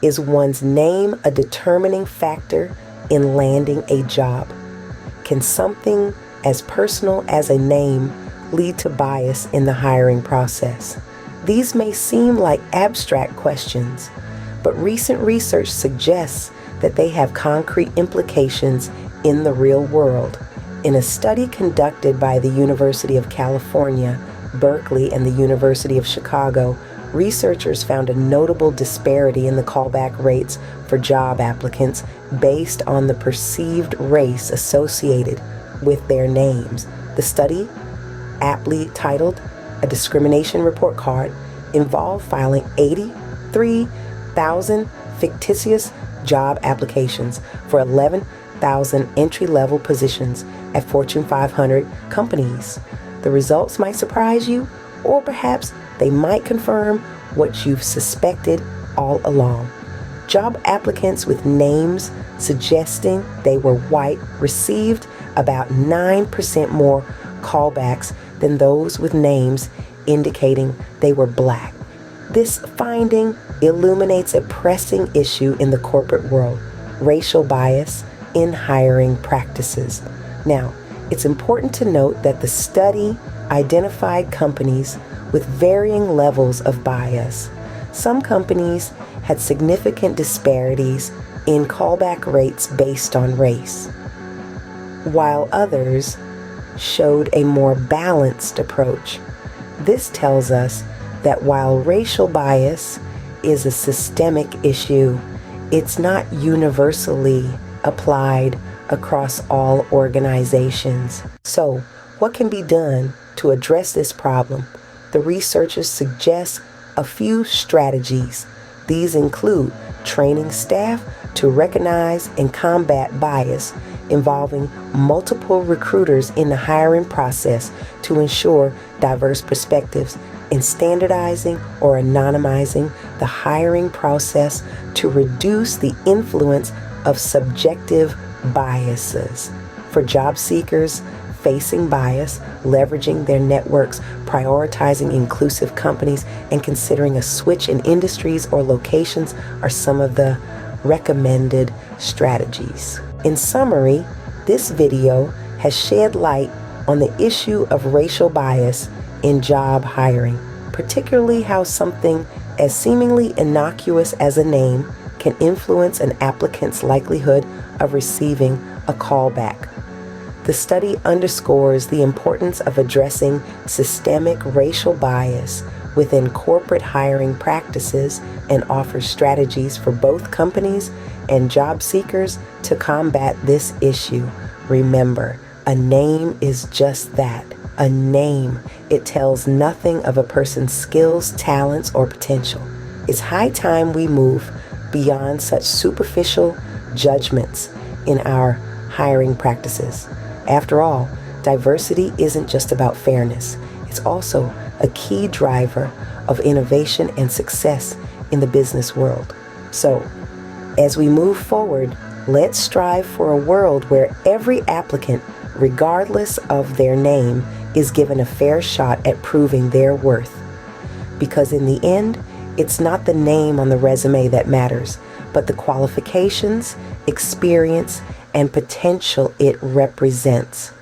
Is one's name a determining factor in landing a job? Can something as personal as a name lead to bias in the hiring process? These may seem like abstract questions, but recent research suggests that they have concrete implications in the real world. In a study conducted by the University of California, Berkeley, and the University of Chicago, researchers found a notable disparity in the callback rates for job applicants based on the perceived race associated with their names. The study, aptly titled A Discrimination Report Card, involved filing 83,000 fictitious job applications for 11,000 entry-level positions at Fortune 500 companies. The results might surprise you, or perhaps they might confirm what you've suspected all along. Job applicants with names suggesting they were white received about 9% more callbacks than those with names indicating they were black. This finding illuminates a pressing issue in the corporate world: racial bias in hiring practices. Now, it's important to note that the study identified companies with varying levels of bias. Some companies had significant disparities in callback rates based on race, while others showed a more balanced approach. This tells us that while racial bias is a systemic issue, it's not universally applied across all organizations. So, what can be done to address this problem? The researchers suggest a few strategies. These include training staff to recognize and combat bias, involving multiple recruiters in the hiring process to ensure diverse perspectives, and standardizing or anonymizing the hiring process to reduce the influence of subjective biases. For job seekers facing bias, leveraging their networks, prioritizing inclusive companies, and considering a switch in industries or locations are some of the recommended strategies. In summary, this video has shed light on the issue of racial bias in job hiring, particularly how something as seemingly innocuous as a name can influence an applicant's likelihood of receiving a callback. The study underscores the importance of addressing systemic racial bias within corporate hiring practices and offers strategies for both companies and job seekers to combat this issue. Remember, a name is just that, a name. It tells nothing of a person's skills, talents, or potential. It's high time we move beyond such superficial judgments in our hiring practices. After all, diversity isn't just about fairness. It's also a key driver of innovation and success in the business world. So, as we move forward, let's strive for a world where every applicant, regardless of their name, is given a fair shot at proving their worth. Because in the end, it's not the name on the resume that matters, but the qualifications, experience, and potential it represents.